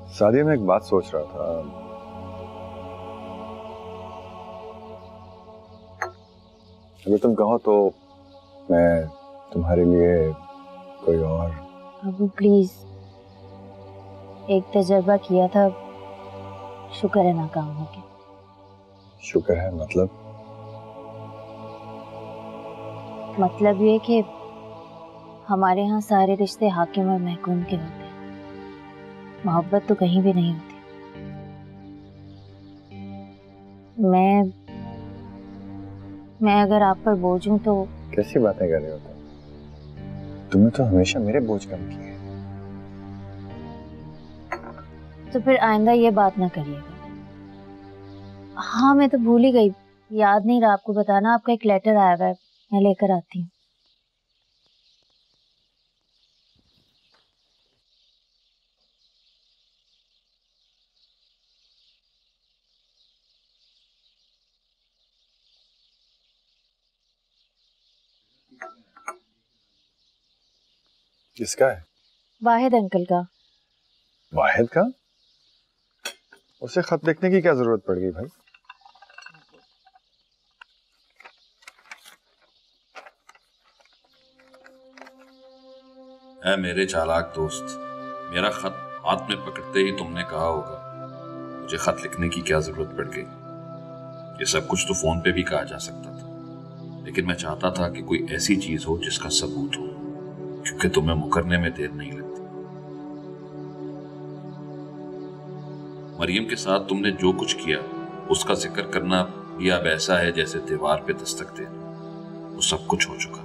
सादिया, मैं एक बात सोच रहा था। अगर तुम कहो तो मैं तुम्हारे लिए कोई और। अबू प्लीज, एक तजर्बा किया था, शुक्र है नाकाम हो गया। शुक्र है मतलब ये कि हमारे यहाँ सारे रिश्ते हाकिम और महकूम के होते हैं, मोहब्बत तो कहीं भी नहीं होती। मैं अगर आप पर बोझ हूं तो। कैसी बातें कर रहे हो तुमने तो हमेशा मेरे बोझ कम किए। तो फिर आइंदा ये बात ना करिएगा। हाँ, मैं तो भूल ही गई, याद नहीं रहा आपको बताना। आपका एक लेटर आया हुआ है, मैं लेकर आती हूँ। किसका है? वाहिद अंकल का। वाहिद का? उसे खत लिखने की क्या जरूरत पड़ गई भाई? है मेरे चालाक दोस्त, मेरा खत हाथ में पकड़ते ही तुमने कहा होगा मुझे खत लिखने की क्या जरूरत पड़ गई। ये सब कुछ तो फोन पे भी कहा जा सकता था, लेकिन मैं चाहता था कि कोई ऐसी चीज हो जिसका सबूत हो, क्योंकि तुम्हें मुकरने में देर नहीं लगती। मरियम के साथ तुमने जो कुछ किया उसका जिक्र करना भी अब ऐसा है जैसे दीवार पे दस्तक देना। वो सब कुछ हो चुका,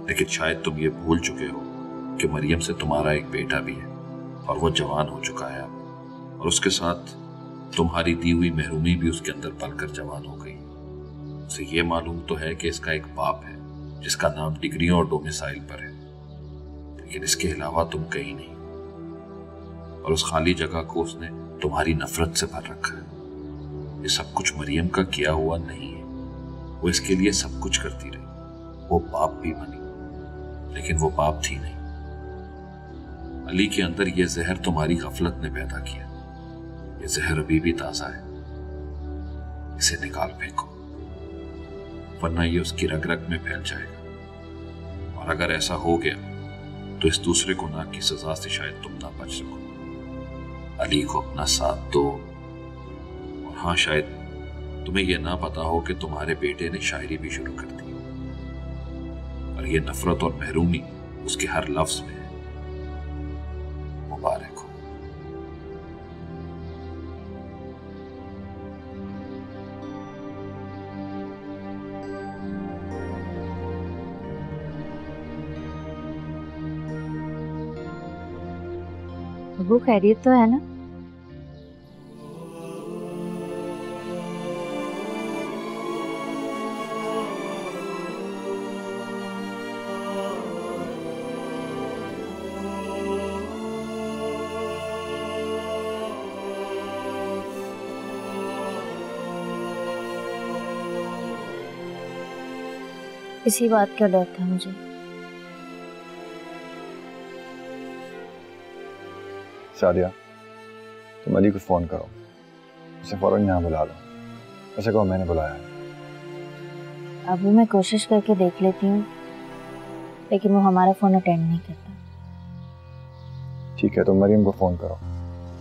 लेकिन शायद तुम ये भूल चुके हो कि मरियम से तुम्हारा एक बेटा भी है और वो जवान हो चुका है अब, और उसके साथ तुम्हारी दी हुई महरूमी भी उसके अंदर पलकर जवान हो गई। उसे ये मालूम तो है कि इसका एक बाप है जिसका नाम डिग्रियों और डोमिसाइल पर है, लेकिन इसके अलावा तुम कहीं नहीं, और उस खाली जगह को उसने तुम्हारी नफरत से भर रखा है। ये सब कुछ मरियम का किया हुआ नहीं है, वो इसके लिए सब कुछ करती रही। वो बाप भी बनी, लेकिन वो बाप थी नहीं। अली के अंदर यह जहर तुम्हारी गफलत ने पैदा किया। ये जहर अभी भी ताजा है, इसे निकाल फेंको, वरना ये उसकी रग रग में फैल जाएगा, और अगर ऐसा हो गया तो इस दूसरे गुनाह की सजा से शायद तुम ना बच सको। अली को अपना साथ दो। और हाँ, शायद तुम्हें यह ना पता हो कि तुम्हारे बेटे ने शायरी भी शुरू कर दी, और ये नफरत और महरूमी उसके हर लफ्ज में है। मुबारक हो। वो खैरियत तो है ना? इसी बात का डर था मुझे। सादिया, तुम अली को फोन करो, उसे फौरन यहाँ बुला लो। ऐसे कहो मैंने बुलाया है। अबू, मैं कोशिश करके देख लेती हूँ, लेकिन वो हमारा फोन अटेंड नहीं करता। ठीक है, तो मरियम को फोन करो,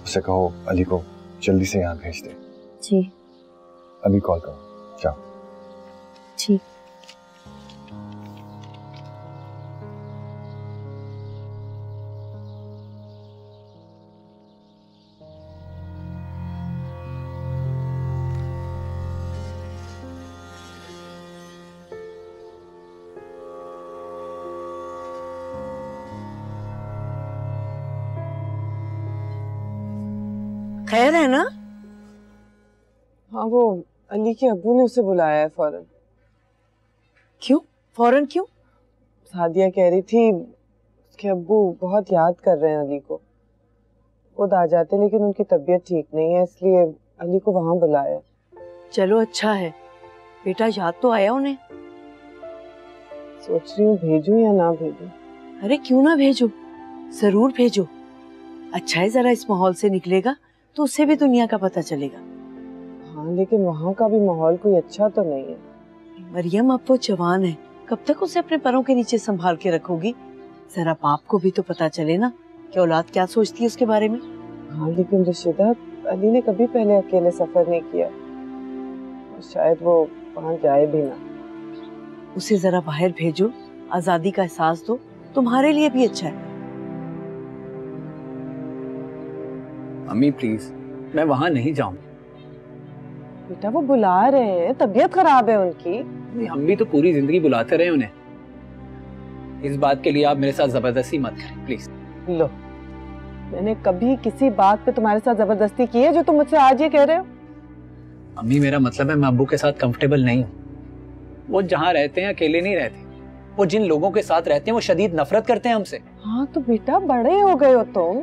उसे कहो अली को जल्दी से यहाँ भेज दे। जी। अभी कॉल करो, जाओ। ठीक। खैर है ना? हाँ, वो अली के अब्बू ने उसे बुलाया है फौरन। क्यों? फौरन क्यों? सादिया कह रही थी उसके अब्बू बहुत याद कर रहे हैं अली को। खुद आ जाते लेकिन उनकी तबीयत ठीक नहीं है, इसलिए अली को वहां बुलाया। चलो अच्छा है, बेटा याद तो आया उन्हें। सोच रही हूँ भेजूं या ना भेजूं। अरे क्यों ना भेजो, जरूर भेजो। अच्छा है, जरा इस माहौल से निकलेगा तो उसे भी दुनिया का पता चलेगा। हाँ लेकिन वहाँ का भी माहौल कोई अच्छा तो नहीं है। मरियम अब वो जवान है, कब तक उसे अपने पैरों के नीचे संभाल के रखोगी? जरा बाप को भी तो पता चले ना कि औलाद क्या सोचती है उसके बारे में। हाँ लेकिन रशीदा, अली ने कभी पहले अकेले सफर नहीं किया, शायद वो वहाँ जाए भी ना। उसे जरा बाहर भेजो, आजादी का एहसास दो, तुम्हारे लिए भी अच्छा है। अम्मी प्लीज, मैं वहां नहीं जाऊंगा। बेटा वो बुला रहे हैं, तबीयत खराब है उनकी। हम भी तो पूरी जिंदगी बुलाते रहे उन्हें। इस बात के लिए आप मेरे साथ जबरदस्ती मत करें प्लीज। लो, मैंने कभी किसी बात पे तुम्हारे साथ जबरदस्ती की है जो तुम मुझसे आज ये कह रहे हो? अम्मी मेरा मतलब है मैं अब्बू के साथ कंफर्टेबल नहीं हूँ। वो जहाँ रहते हैं अकेले नहीं रहते, वो जिन लोगों के साथ रहते हैं वो शदीद नफरत करते हैं हमसे। हाँ तो बेटा बड़े हो गए हो तुम,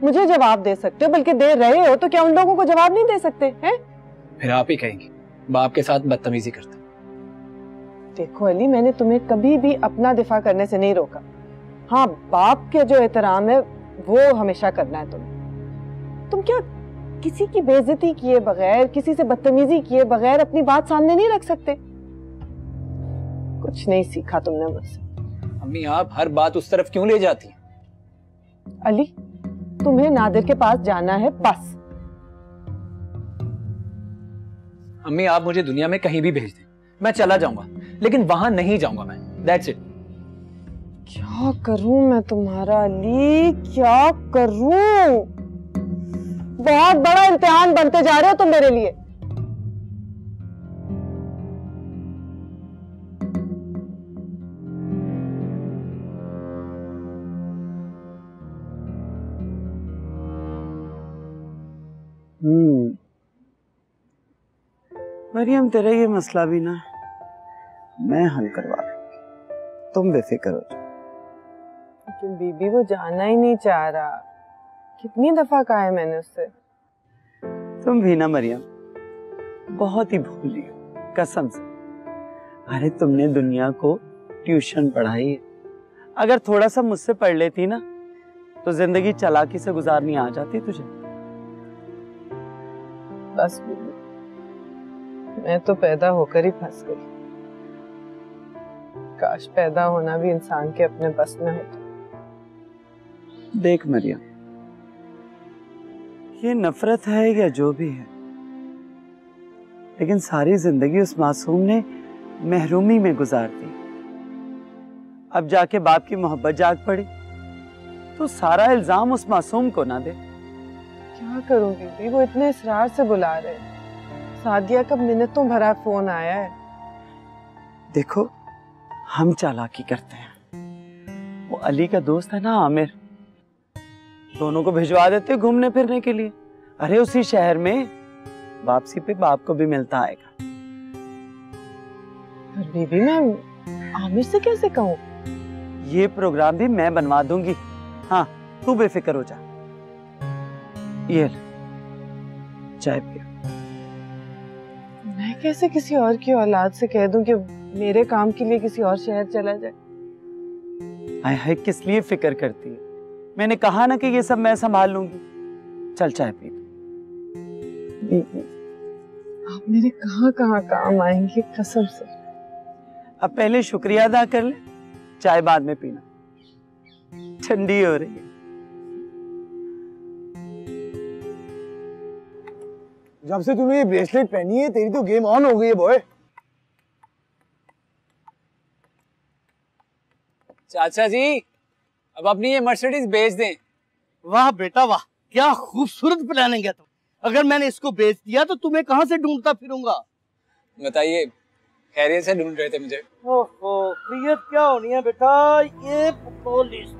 मुझे जवाब दे सकते हो, बल्कि दे रहे हो, तो क्या उन लोगों को जवाब नहीं दे सकते हैं? फिर आप ही कहेंगे बाप के साथ बदतमीजी करते। देखो अली, मैंने तुम्हें कभी भी अपना दिफा करने से नहीं रोका। हाँ, बाप के जो एहतराम है वो हमेशा करना है तुम्हें। तुम क्या किसी की बेइज्जती किए बगैर, किसी से बदतमीजी किए बगैर अपनी बात सामने नहीं रख सकते? कुछ नहीं सीखा तुमने मुझसे। अम्मी आप हर बात उस तरफ क्यों ले जाती हैं? अली, तुम्हें नादिर के पास जाना है बस। अम्मी आप मुझे दुनिया में कहीं भी भेज दें, मैं चला जाऊंगा, लेकिन वहां नहीं जाऊंगा मैं। That's it. क्या करूं मैं तुम्हारा अली, क्या करूं? बहुत बड़ा इम्तिहान बनते जा रहे हो तुम मेरे लिए। मरियम तेरा ये मसला भी ना मैं हल करवा दूंगी, तुम बेफिक्र हो जाओ। लेकिन बीबी वो जाना ही नहीं चाह रहा। कितनी दफा कहा है मैंने उससे। तुम भी ना मरियम बहुत ही भूल रही हो कसम से। अरे तुमने दुनिया को ट्यूशन पढ़ाई है, अगर थोड़ा सा मुझसे पढ़ लेती ना तो जिंदगी चालाकी से गुजारनी आ जाती तुझे। बस बीबी, मैं तो पैदा होकर ही फंस गई। काश पैदा होना भी इंसान के अपने बस में होता। देख मरियम, ये नफरत है या जो भी है, लेकिन सारी जिंदगी उस मासूम ने महरूमी में गुजार दी। अब जाके बाप की मोहब्बत जाग पड़ी तो सारा इल्जाम उस मासूम को ना दे। क्या करूं बीबी, वो इतने इसरार से बुला रहे हैं। सादिया का मिन्नतों भरा फोन आया है। देखो हम चालाकी करते हैं, वो अली का दोस्त है ना आमिर, दोनों को भिजवा देते घूमने फिरने के लिए। अरे उसी शहर में वापसी पे बाप को भी मिलता आएगा। पर बीबी मैं आमिर से कैसे कहूँ? ये प्रोग्राम भी मैं बनवा दूंगी। हाँ तू बेफिक्र हो जा। ये चाय पियो। मैं कैसे किसी और की औलाद से कह दूं कि मेरे काम के लिए किसी और शहर चला जाए? हाय हाय, किस लिए फिक्र करती है? मैंने कहा ना कि ये सब मैं संभाल लूंगी। चल चाय पी। आप मेरे कहाँ कहाँ काम आएंगे कसम से। अब पहले शुक्रिया अदा कर ले, चाय बाद में पीना, ठंडी हो रही है। जब से तूने ये ब्रेसलेट पहनी है तेरी तो गेम ऑन हो गई है बॉय। चाचा जी अब अपनी ये मर्सिडीज बेच दें। वाह बेटा वाह, क्या खूबसूरत प्लानिंग है तुम। अगर मैंने इसको बेच दिया तो तुम्हें कहां से ढूंढता फिरूंगा? बताइए, खैरियत से ढूंढ रहे थे मुझे? ओहो, खैरियत क्या होनी है बेटा, ये पुलिस।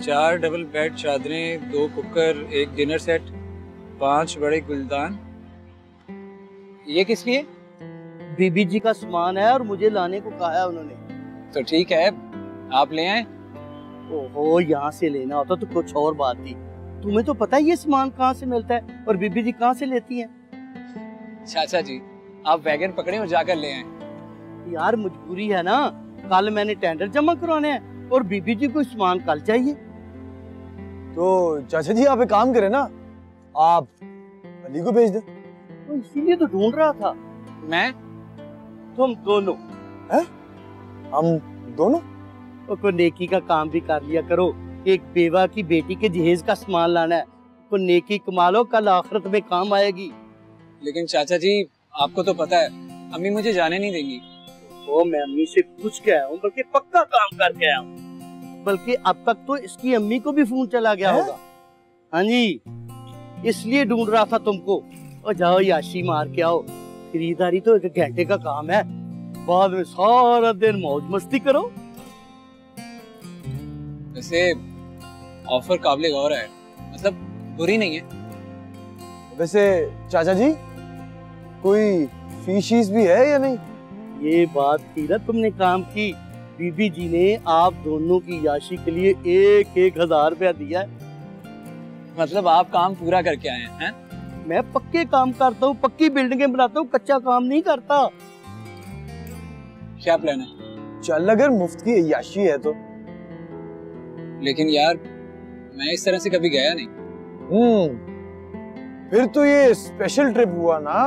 4 डबल बेड चादरें, 2 कुकर, 1 डिनर सेट, 5 बड़े गुलदान। ये किस लिए? बीबी जी का सामान है और मुझे लाने को कहा है उन्होंने। तो ठीक है, आप ले आए। ओहो, यहाँ से लेना होता तो कुछ और बात थी। तुम्हें तो पता है ये सामान कहाँ से मिलता है और बीबी जी कहाँ से लेती हैं। चाचा जी आप वैगन पकड़े और जाकर ले आए। यार मजबूरी है ना, कल मैंने टेंडर जमा करवाने हैं और बीबी जी को सामान कल चाहिए। तो चाचा जी आप एक काम करें ना, आप अली को भेज दें। तो इसीलिए तो ढूंढ रहा था। मैं? तुम दोनों। हम दोनों? और कोई नेकी का काम भी कर लिया करो। एक बेवा की बेटी के जहेज का सामान लाना है, तो नेकी कमा लो, कल आखिरत में काम आएगी। लेकिन चाचा जी आपको तो पता है अम्मी मुझे जाने नहीं देंगी। वो मैं अम्मी से पूछ के आया हूँ, बल्कि पक्का काम करके आया हूँ। बल्कि अब तक तो इसकी अम्मी को भी फोन चला गया होगा। हाँ जी, इसलिए ढूंढ रहा था तुमको। और जाओ याशी मार के आओ, खरीदारी तो 1 घंटे का काम है, बाद में सारा दिन मौज मस्ती करो। वैसे ऑफर काबिल गौर है, मतलब बुरी नहीं है। वैसे चाचा जी कोई फीस भी है या नहीं? ये बात थी ना तुमने काम की। बीबी जी ने आप दोनों की याशी के लिए 1,000 रुपया दिया है। मतलब आप काम पूरा करके आए हैं? मैं पक्के काम करता हूँ, पक्की बिल्डिंगें बनाता हूँ, कच्चा काम नहीं करता। क्या प्लान है? चल अगर मुफ्त की अय्याशी है तो। लेकिन यार मैं इस तरह से कभी गया नहीं। फिर तो ये स्पेशल ट्रिप हुआ ना।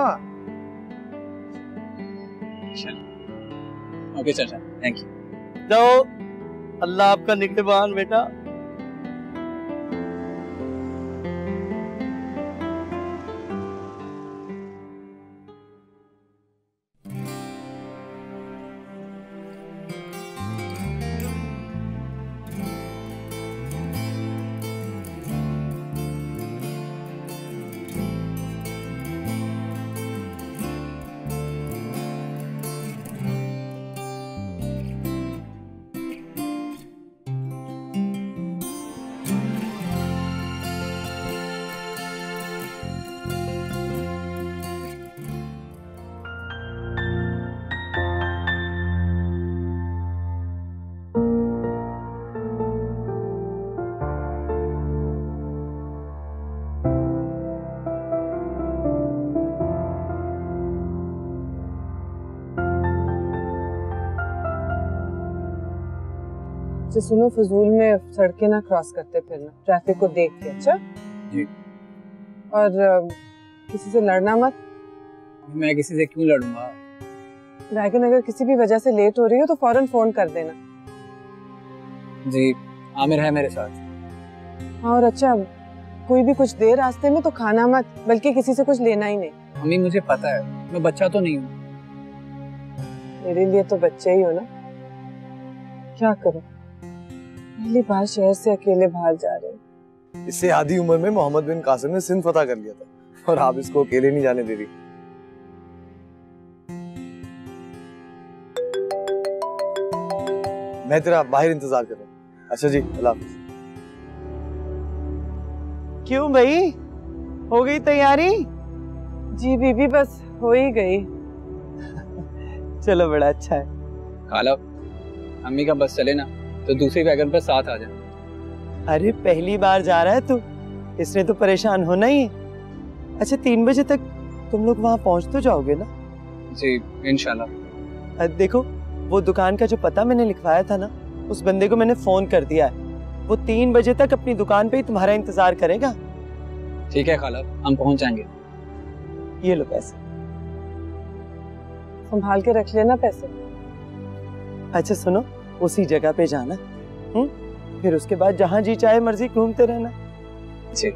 ओके चाचा, थैंक यू। जाओ, अल्लाह आपका निगहबान बेटा। अच्छा सुनो, फजूल में सड़कें ना क्रॉस करते फिरना, ट्रैफिक को देख के। अच्छा जी। और किसी से लड़ना मत। मैं किसी से क्यों लड़ूंगा? लेकिन अगर किसी भी वजह से लेट हो रही हो तो फौरन फोन कर देना। जी, आमिर है मेरे साथ। हाँ, और अच्छा कोई भी कुछ दे रास्ते में तो खाना मत, बल्कि किसी से कुछ लेना ही नहीं। अम्मी मुझे पता है, मैं बच्चा तो नहीं हूँ। मेरे लिए तो बच्चे ही हो ना। क्या करूं, पहली बार शहर से अकेले बाहर जा रहे हो। इससे आधी उम्र में मोहम्मद बिन कासिम ने सिंध फतह कर लिया था, और आप इसको अकेले नहीं जाने दे रही। मैं तेरा बाहर इंतजार कर रहा हूँ। अच्छा जी, अल्लाह हाफिज। क्यों भाई, हो गई तैयारी? जी बीबी, बस हो ही गई। चलो बड़ा अच्छा है। खाला, अम्मी का बस चले ना तो दूसरी वैगन पर साथ आ जाए। अरे पहली बार जा रहा है तू, इसने तो परेशान होना ही है। अच्छा 3 बजे तक तुम लोग वहाँ पहुँच तो जाओगे ना? जी इंशाल्लाह। देखो वो दुकान का जो पता मैंने लिखवाया था ना, उस बंदे को मैंने फोन कर दिया है। वो 3 बजे तक अपनी दुकान पे ही तुम्हारा इंतजार करेगा। ठीक है खाला, हम पहुँच जाएंगे। ये लो पैसे। संभाल के रख लेना पैसे। अच्छा सुनो, उसी जगह पे जाना, फिर उसके बाद जहाँ जी चाहे मर्जी घूमते रहना। जी,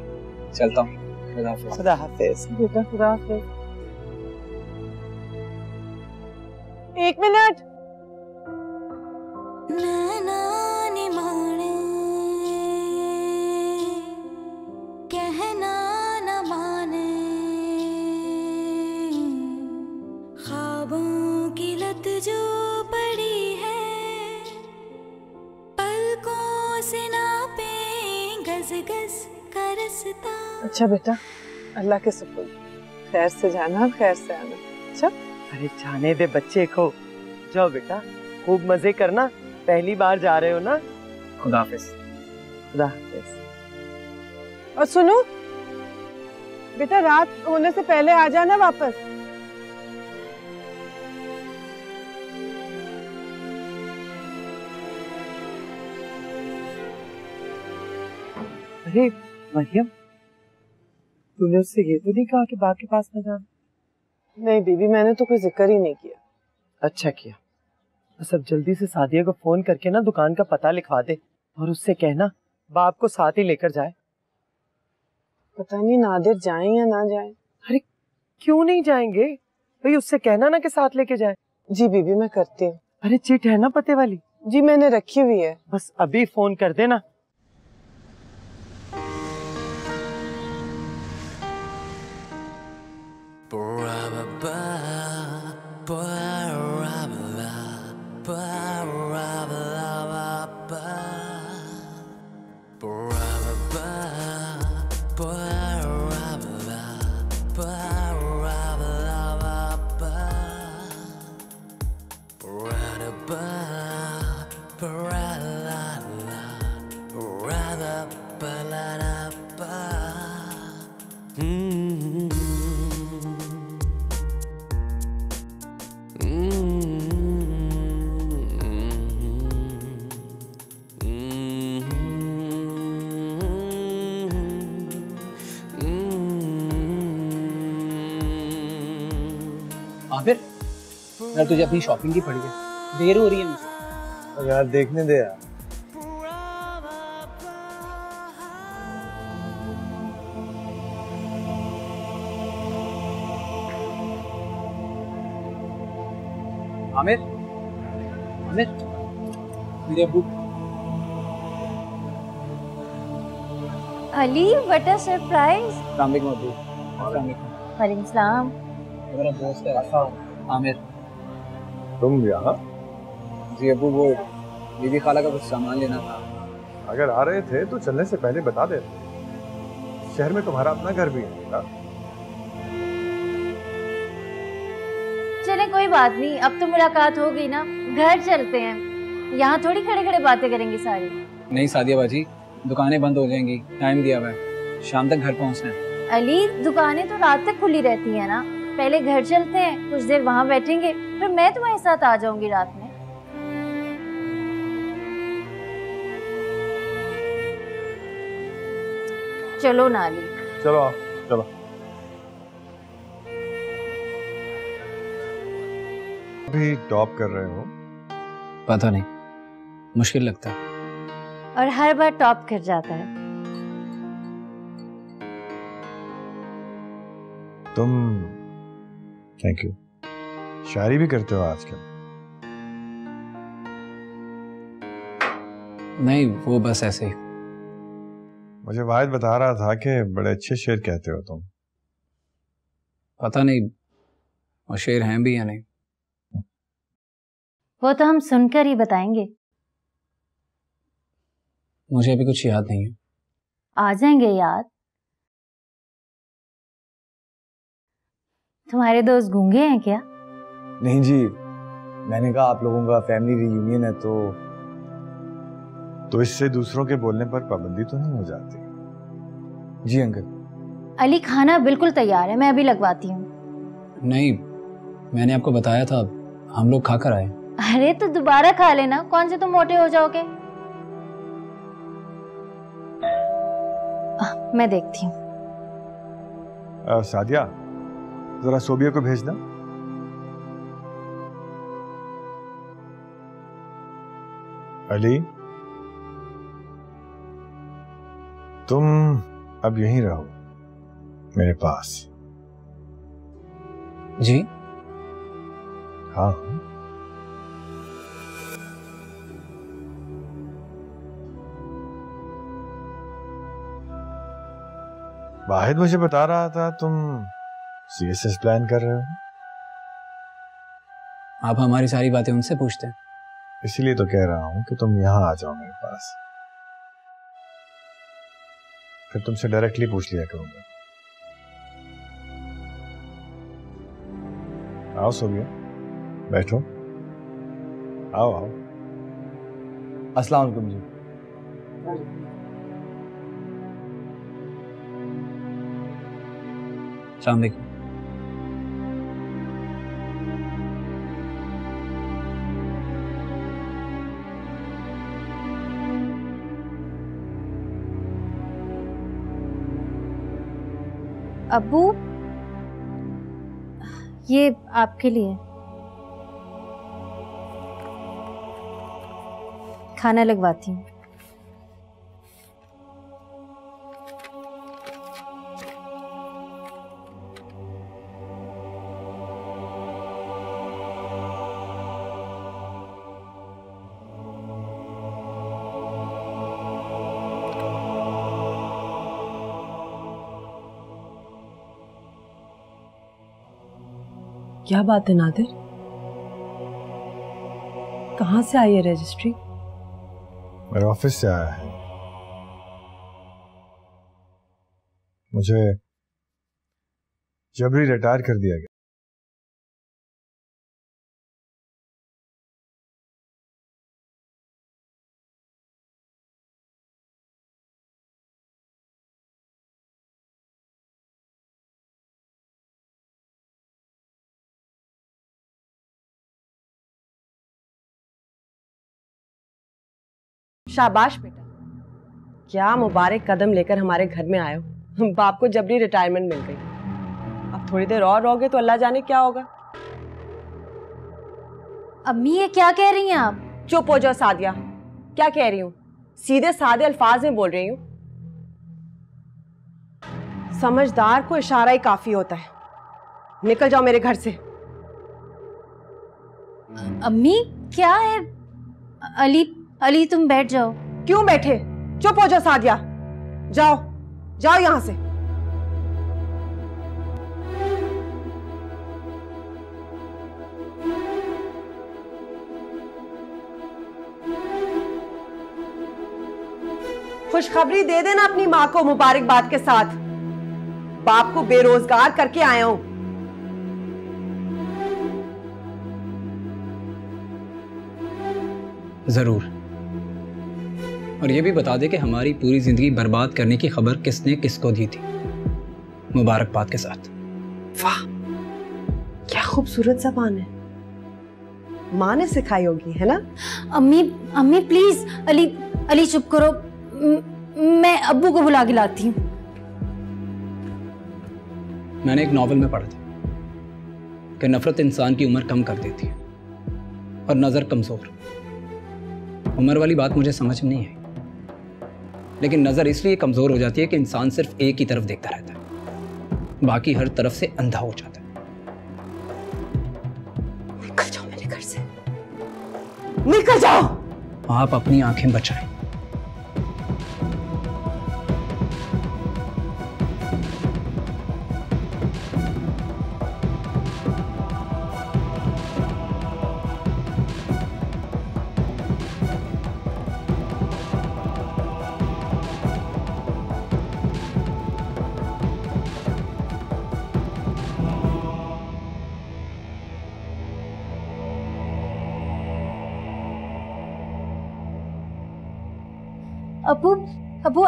चलता हूँ। खुदा हाफिज। खुदा हाफिज। बेटा खुदा हाफिज। 1 मिनट। कहना न माने, ख्वाबों की लत जो पड़ी है, पलकों से नापे गज गज का रास्ता। अच्छा बेटा, अल्लाह के सुपुर्द, खैर से जाना, खैर से आना। अच्छा अरे जाने दे बच्चे को, जाओ बेटा खूब मजे करना, पहली बार जा रहे हो ना। खुदा हाफिज। खुदा हाफिज। और सुनो बेटा, रात होने से पहले आ जाना वापस। अरे मरियम, तूने उससे ये तो नहीं कहा कि बाप के पास न जाना? नहीं बीबी, मैंने तो कोई जिक्र ही नहीं किया। अच्छा किया। बस अब जल्दी से सादिया को फोन करके ना दुकान का पता लिखवा दे और उससे कहना बाप को साथ ही लेकर जाए। पता नहीं नादिर जाएं या ना जाएं। अरे क्यों नहीं जाएंगे भाई, उससे कहना ना कि साथ लेके जाए। जी बीबी मैं करती हूँ। अरे चिट है ना पते वाली? जी मैंने रखी हुई है। बस अभी फोन कर देना। आमिर, यार तुझे अपनी शॉपिंग की पड़ी है, देर हो रही है मुझे। यार देखने दे यार। आमिर, आमिर, मेरे अब्बू। Ali, what a surprise. अस्सलाम वालेकुम अब्बू। अस्सलाम वालेकुम। वालेकुम सलाम। मेरा दोस्त है आमिर। तुम यहाँ? जी अब्बू, वो बीबी खाला का कुछ सामान लेना था। अगर आ रहे थे तो चलने से पहले बता देते। शहर में तुम्हारा अपना घर भी है ना? चले कोई बात नहीं, अब तो मुलाकात हो गई ना, घर चलते हैं। यहाँ थोड़ी खड़े खड़े बातें करेंगे सारी। नहीं सादिया बाजी, दुकानें बंद हो जाएंगी, टाइम दिया हुआ है, शाम तक घर पहुँचना है। अली, दुकानें तो रात तक खुली रहती है ना, पहले घर चलते हैं, कुछ देर वहाँ बैठेंगे, फिर मैं तुम्हारे साथ आ जाऊंगी रात में। चलो ना अली। चलो आओ, चलो। अभी टॉप कर रहे हो? पता नहीं, मुश्किल लगता है। और हर बार टॉप कर जाता है। तुम थैंक यू। शायरी भी करते हो आजकल? नहीं, वो बस ऐसे ही। मुझे वाहिद बता रहा था कि बड़े अच्छे शेर कहते हो तुम। पता नहीं वो शेर हैं भी या नहीं। वो तो हम सुनकर ही बताएंगे। मुझे अभी कुछ याद नहीं है। आ जाएंगे याद। तुम्हारे दोस्त गूंगे हैं क्या? नहीं जी, मैंने कहा आप लोगों का फैमिली रियूनियन है तो इससे दूसरों के बोलने पर पाबंदी तो नहीं हो जाती? जी अंकल। अली, खाना बिल्कुल तैयार है, मैं अभी लगवाती हूँ। नहीं, मैंने आपको बताया था, हम लोग खाकर आए। अरे तो दोबारा खा लेना, कौन से तुम मोटे हो जाओगे। मैं देखती हूँ। सादिया, जरा सोबिया को भेजना। अली, तुम अब यहीं रहो मेरे पास। जी? हाँ। वाहिद मुझे बता रहा था तुम सीएसएस प्लान कर रहे हो। आप हमारी सारी बातें उनसे पूछते हैं। इसीलिए तो कह रहा हूं कि तुम यहां आ जाओ मेरे पास, फिर तुमसे डायरेक्टली पूछ लिया करूंगा। आओ सोबिया, बैठो। आओ आओ। अस्सलाम वालेकुम जी। अस्सलाम वालेकुम। अब्बू, ये आपके लिए खाना लगवाती हूँ। क्या बात है नादिर, कहाँ से आई है रजिस्ट्री? मेरे ऑफिस से आया है। मुझे जबरी रिटायर कर दिया गया। शाबाश बेटा, क्या मुबारक कदम लेकर हमारे घर में आए हो। बाप को जबरी रिटायरमेंट मिल गई। अब थोड़ी देर और रहोगे तो अल्लाह जाने क्या होगा। अम्मी, ये क्या कह रही हैं आप? चुप हो जाओ सादिया। क्या कह रही हूँ? सीधे सादे अल्फाज में बोल रही हूँ। समझदार को इशारा ही काफी होता है। निकल जाओ मेरे घर से। अम्मी क्या है? अली तुम बैठ जाओ। क्यों बैठे? चुप हो जाओ सादिया। जाओ जाओ यहां से। खुशखबरी दे देना अपनी माँ को मुबारकबाद के साथ। बाप को बेरोजगार करके आया हूं। जरूर। और ये भी बता दे कि हमारी पूरी जिंदगी बर्बाद करने की खबर किसने किसको दी थी। मुबारकबाद के साथ। वाह, क्या खूबसूरत ज़बान है। माँ ने सिखाई होगी, है ना? अम्मी प्लीज, अली चुप करो। मैं अब्बू को बुला के लाती हूँ। मैंने एक नॉवेल में पढ़ा था कि नफरत इंसान की उम्र कम कर देती है और नजर कमजोर। उम्र वाली बात मुझे समझ में नहीं आई, लेकिन नजर इसलिए कमजोर हो जाती है कि इंसान सिर्फ एक ही तरफ देखता रहता है, बाकी हर तरफ से अंधा हो जाता है। निकल जाओ मेरे घर से, निकल जाओ। आप अपनी आंखें बचाएं। अबू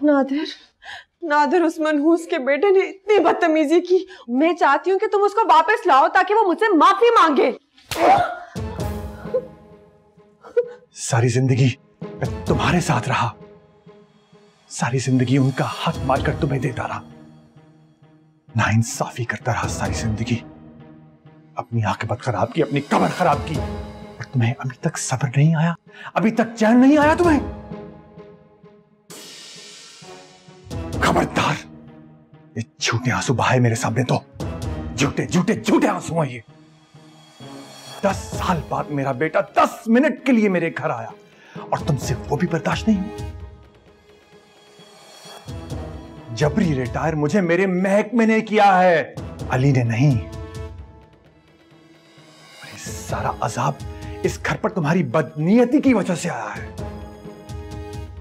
नादिर उस मनहूस के बेटे ने इतनी बदतमीजी की। मैं चाहती हूँ कि तुम उसको वापस लाओ ताकि वो मुझसे माफी मांगे। सारी जिंदगी मैं तुम्हारे साथ रहा, सारी जिंदगी उनका हक मारकर तुम्हें देता रहा, नाइंसाफी करता रहा सारी जिंदगी। अपनी आखिरत खराब की, अपनी कब्र खराब की, और तुम्हें अभी तक सब्र नहीं आया, अभी तक चैन नहीं आया तुम्हें। खबरदार, ये झूठे आंसू बहाए मेरे सामने तो। झूठे झूठे झूठे आंसू हैं ये। 10 साल बाद मेरा बेटा 10 मिनट के लिए मेरे घर आया और तुमसे वो भी बर्दाश्त नहीं हुआ। जबरी रिटायर मुझे मेरे महकमे ने किया है, अली ने नहीं। और सारा अजाब इस घर पर तुम्हारी बदनीयती की वजह से आया है।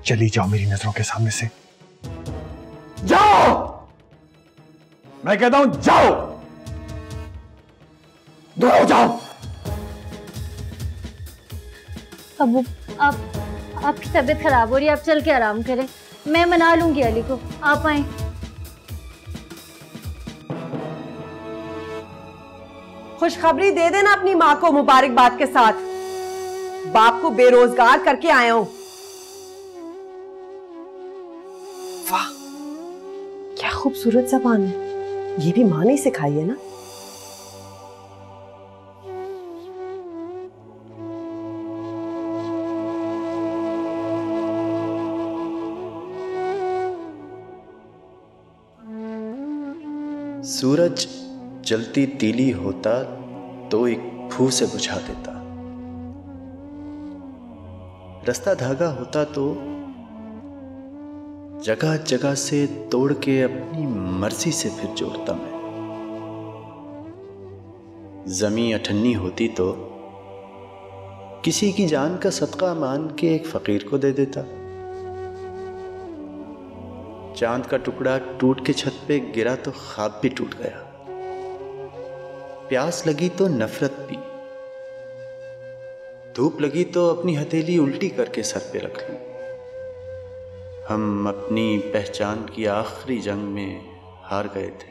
चली जाओ मेरी नजरों के सामने से, जाओ। मैं कहता हूं जाओ, दूर हो जाओ। अबू, आपकी तबीयत खराब हो रही है, आप चल के आराम करें। मैं मना लूंगी अली को, आप आए। खुशखबरी दे देना अपनी माँ को मुबारकबाद के साथ। बाप को बेरोजगार करके आया हूं। वाह, क्या खूबसूरत ज़बान है, ये भी माँ ने सिखाई है ना। सूरज जलती तीली होता तो एक फूं से बुझा देता, रास्ता धागा होता तो जगह जगह से तोड़ के अपनी मर्जी से फिर जोड़ता मैं। जमी अठन्नी होती तो किसी की जान का सदका मान के एक फकीर को दे देता। चांद का टुकड़ा टूट के छत पे गिरा तो ख्वाब भी टूट गया। प्यास लगी तो नफरत पी, धूप लगी तो अपनी हथेली उल्टी करके सर पे रख ली। हम अपनी पहचान की आखिरी जंग में हार गए थे।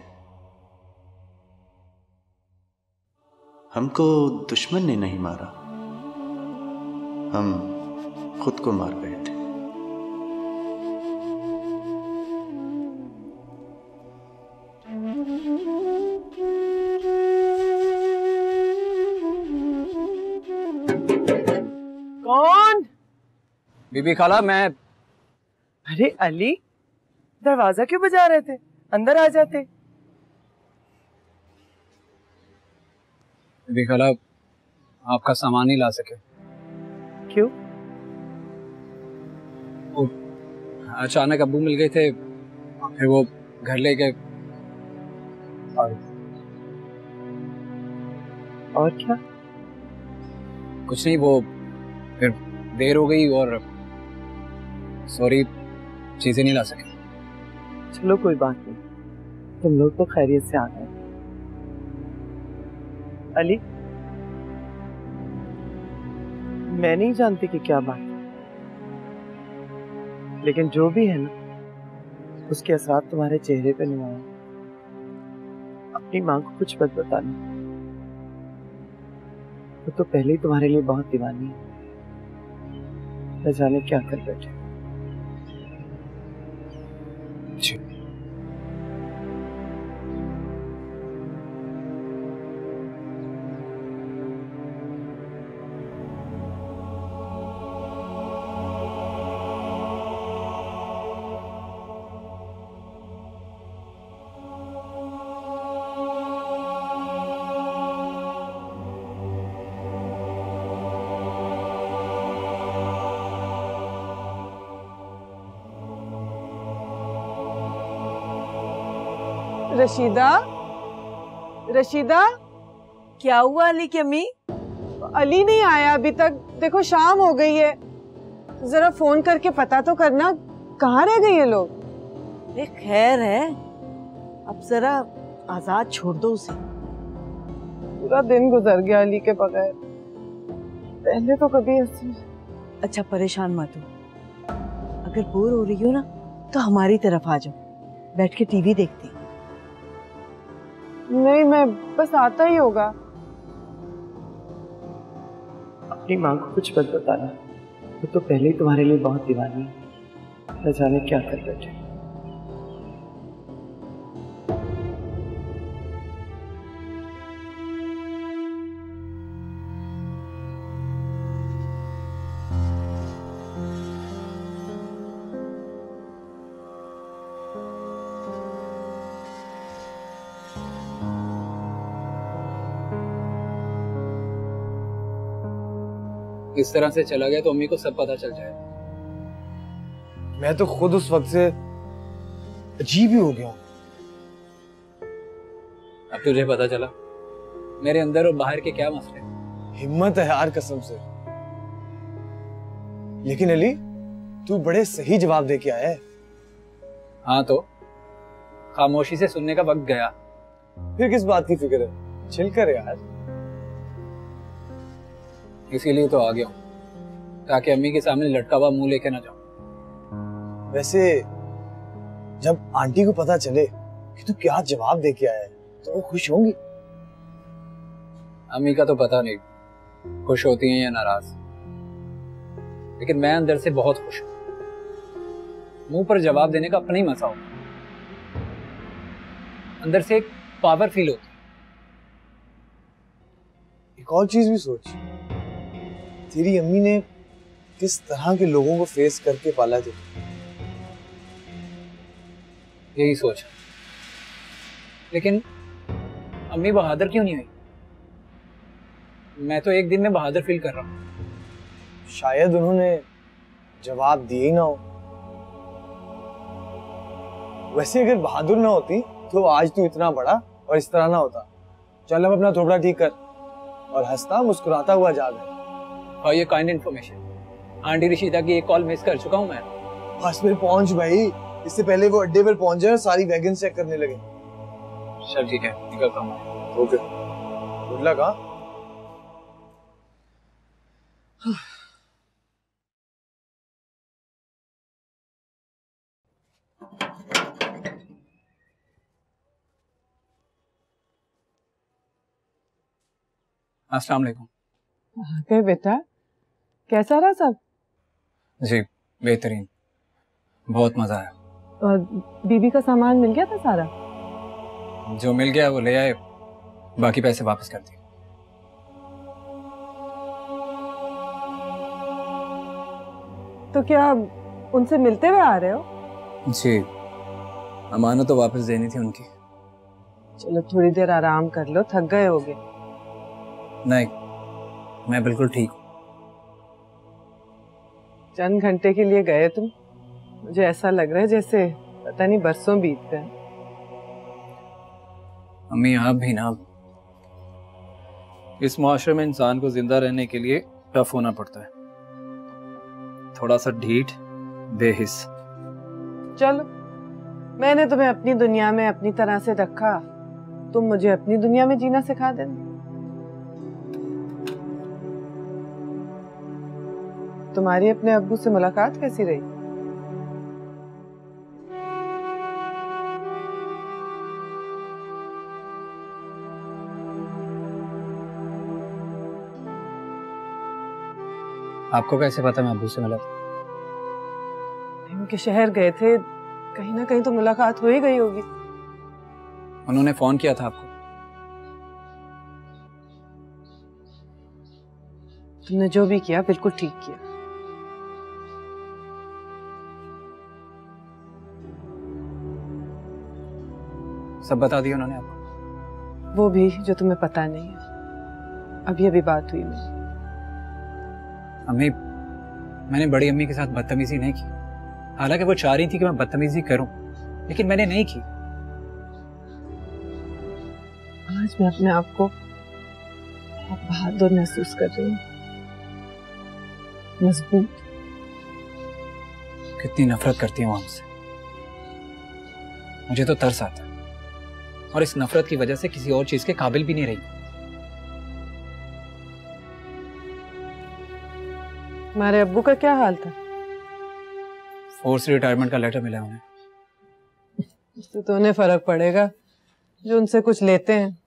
हमको दुश्मन ने नहीं मारा, हम खुद को मार गए थे। कौन? बीबी खाला, मैं। अरे अली, दरवाजा क्यों बजा रहे थे? अंदर आ जाते। बीबी खाला, आपका सामान ही ला सके। क्यों? वो अचानक अब्बू मिल गए थे, फिर वो घर ले गए। और क्या? कुछ नहीं, वो फिर देर हो गई और सॉरी, चीजें नहीं ला सके। चलो कोई बात नहीं, तुम लोग तो खैरियत से आ गए। अली, मैं नहीं जानती कि क्या बात है, लेकिन जो भी है ना, उसके असरात तुम्हारे चेहरे पे नुमाया। अपनी माँ को कुछ मत बताना, वो तो पहले ही तुम्हारे लिए बहुत दीवानी है। न जाने क्या कर बैठे। रशीदा, रशीदा, क्या हुआ अली की अम्मी? अली नहीं आया अभी तक। देखो शाम हो गई है, जरा फोन करके पता तो करना कहाँ रह गए ये लोग। अरे खैर है, अब जरा आजाद छोड़ दो उसे। पूरा दिन गुजर गया अली के बगैर। पहले तो कभी ऐसे। अच्छा परेशान मत हो, अगर बोर हो रही हो ना तो हमारी तरफ आ जाओ, बैठ के टीवी देखते। नहीं, मैं बस आता ही होगा। अपनी माँ को कुछ मत बताना, वो तो पहले ही तुम्हारे लिए बहुत दीवानी है। न जाने क्या कर बैठे। इस तरह से चला गया तो अम्मी को सब पता चल जाएगा। मैं तो खुद उस वक्त से अजीब ही हो गया हूं। अब तुझे पता चला मेरे अंदर और बाहर के क्या मसले। हिम्मत है यार कसम से। लेकिन अली, तू बड़े सही जवाब दे के आया है। हाँ तो खामोशी से सुनने का वक्त गया। फिर किस बात की फिक्र है? चिल कर यार। इसीलिए तो आ गया हूँ, ताकि अम्मी के सामने लटका हुआ मुंह लेके ना जाऊं। वैसे जब आंटी को पता चले कि तू क्या जवाब दे के आया है तो वो खुश होंगी। अम्मी का तो पता नहीं खुश होती हैं या नाराज, लेकिन मैं अंदर से बहुत खुश हूं। मुंह पर जवाब देने का अपना ही मजा होगा। अंदर से एक पावर फील होती है। एक और चीज भी सोच, तेरी अम्मी ने किस तरह के लोगों को फेस करके पाला थे। यही सोच, लेकिन अम्मी बहादुर क्यों नहीं हुई? मैं तो एक दिन में बहादुर फील कर रहा हूँ। शायद उन्होंने जवाब दिए ही ना हो। वैसे अगर बहादुर ना होती तो आज तू इतना बड़ा और इस तरह ना होता। चल अब अपना थोड़ा ठीक कर। और हंसता मुस्कुराता हुआ जा गया। और ये काइंड इन्फॉर्मेशन, आंटी रिशिता की एक कॉल मिस कर चुका हूँ मैं। बस में पहुंच भाई, इससे पहले वो अड्डे पर पहुंच जाए, सारी वैगन चेक करने लगे। चल ठीक है, निकलता हूँ। Okay, good luck. अस्सलाम वालेकुम। क्या बेटा, कैसा रहा सब? जी बेहतरीन, बहुत मजा आया। और बीबी का सामान मिल गया था सारा? जो मिल गया वो ले आए, बाकी पैसे वापस कर दिए। तो क्या उनसे मिलते हुए आ रहे हो? जी, अमानत तो वापस देनी थी उनकी। चलो थोड़ी देर आराम कर लो, थक गए होगे। नहीं, मैं बिल्कुल ठीक हूँ। चंद घंटे के लिए गए तुम, मुझे ऐसा लग रहा है जैसे पता नहीं बरसों बीत गए। अम्मी आप भी ना, इस मुआशरे में इंसान को जिंदा रहने के लिए टफ होना पड़ता है, थोड़ा सा ढीठ बेहिस। चलो, मैंने तुम्हें अपनी दुनिया में अपनी तरह से रखा, तुम मुझे अपनी दुनिया में जीना सिखा देना। तुम्हारी अपने अब्बू से मुलाकात कैसी रही? आपको कैसे पता मैं अब्बू से मिला था? उनके शहर गए थे, कहीं ना कहीं तो मुलाकात हो ही गई होगी। उन्होंने फोन किया था आपको? तुमने जो भी किया बिल्कुल ठीक किया। सब बता दिया उन्होंने आपको? वो भी जो तुम्हें पता नहीं है। अभी अभी बात हुई मेरी। अम्मी, मैंने बड़ी अम्मी के साथ बदतमीजी नहीं की, हालांकि वो चाह रही थी कि मैं बदतमीजी करूं, लेकिन मैंने नहीं की। आज मैं अपने आप को बहुत बहादुर महसूस कर रही हूँ, मजबूत। कितनी नफरत करती हूँ हमसे, मुझे तो तरस आता है, और इस नफरत की वजह से किसी और चीज के काबिल भी नहीं रही। तुम्हारे अब्बू का क्या हाल था? फोर्स रिटायरमेंट का लेटर मिला उन्हें। इससे तो उन्हें फर्क पड़ेगा जो उनसे कुछ लेते हैं।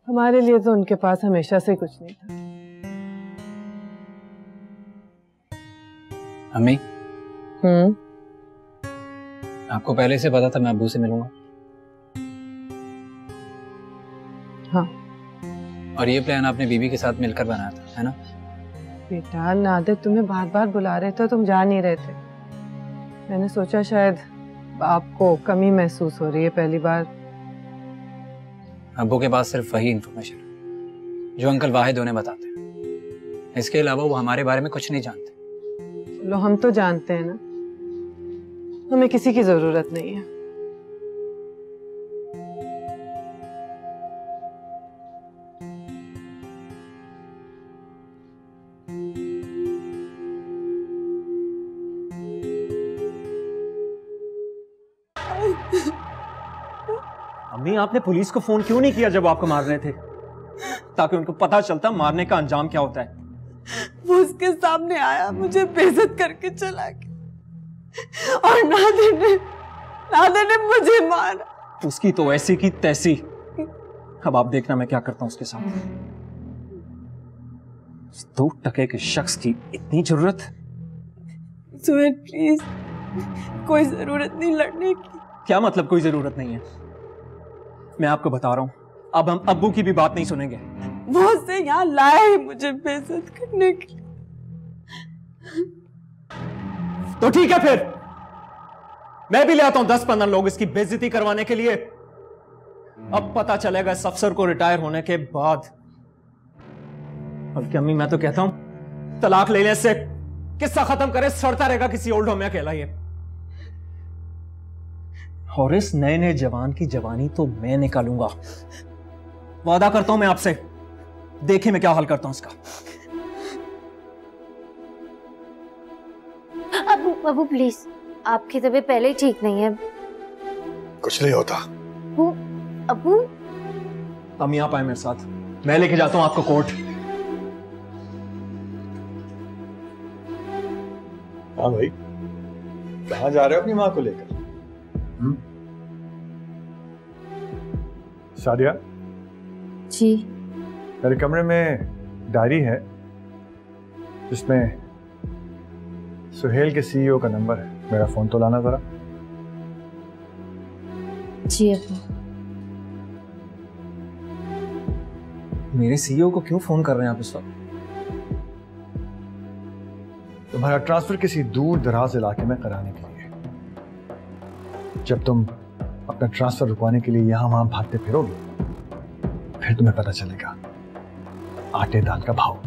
हमारे लिए तो उनके पास हमेशा से कुछ नहीं था। अम्मी, आपको पहले से पता था मैं अब्बू से मिलूंगा? हाँ। और ये प्लान आपने बीबी के साथ मिलकर बनाया था, है ना? बेटा, नादिर तुम्हें बार बार बुला रहे थे, तुम जा नहीं रहे थे। मैंने सोचा शायद आपको कमी महसूस हो रही है पहली बार। अब्बू के पास सिर्फ वही इंफॉर्मेशन जो अंकल वाहिद उन्हें बताते हैं, इसके अलावा वो हमारे बारे में कुछ नहीं जानते। चलो, हम तो जानते हैं ना, हमें किसी की जरूरत नहीं है। अम्मी, आपने पुलिस को फोन क्यों नहीं किया जब आपको मार रहे थे, ताकि उनको पता चलता मारने का अंजाम क्या होता है? वो उसके सामने आया, मुझे बेइज्जत करके चला गया, और नादिर ने मुझे मारा। उसकी तो ऐसी की तैसी। अब आप देखना मैं क्या करता हूं उसके साथ। 2 टके के शख्स की इतनी जरूरत? सुहेल प्लीज, कोई जरूरत नहीं लड़ने की। क्या मतलब कोई जरूरत नहीं है? मैं आपको बता रहा हूं, अब हम अब्बू की भी बात नहीं सुनेंगे। वो उससे यहाँ लाए हैं मुझे बेइज्जत करने के लिए। तो ठीक है, फिर मैं भी ले आता हूं 10-15 लोग इसकी बेइज्जती करवाने के लिए। अब पता चलेगा इस अफसर को रिटायर होने के बाद। बल्कि अम्मी, मैं तो कहता हूं तलाक लेने से किस्सा खत्म करे, सड़ता रहेगा किसी ओल्ड होम में अकेला ये। और इस नए नए जवान की जवानी तो मैं निकालूंगा, वादा करता हूं मैं आपसे। देखिए मैं क्या हल करता हूं इसका। अबू प्लीज, आपकी तबीयत पहले ही ठीक नहीं है। कुछ नहीं होता। अबू अम्मी आप आए मेरे साथ, मैं लेके जाता हूं आपको कोर्ट। हाँ भाई, कहाँ जा रहे हो अपनी माँ को लेकर? सादिया जी, मेरे कमरे में डायरी है जिसमें सुहेल के सीईओ का नंबर है। मेरा फोन तो लाना जरा। जी अबू। मेरे सीईओ को क्यों फोन कर रहे हैं आप इस वक्त? तुम्हारा ट्रांसफर किसी दूर दराज इलाके में कराने के लिए। जब तुम अपना ट्रांसफर रुकवाने के लिए यहां वहां भागते फिरोगे, फिर तुम्हें पता चलेगा आटे दाल का भाव।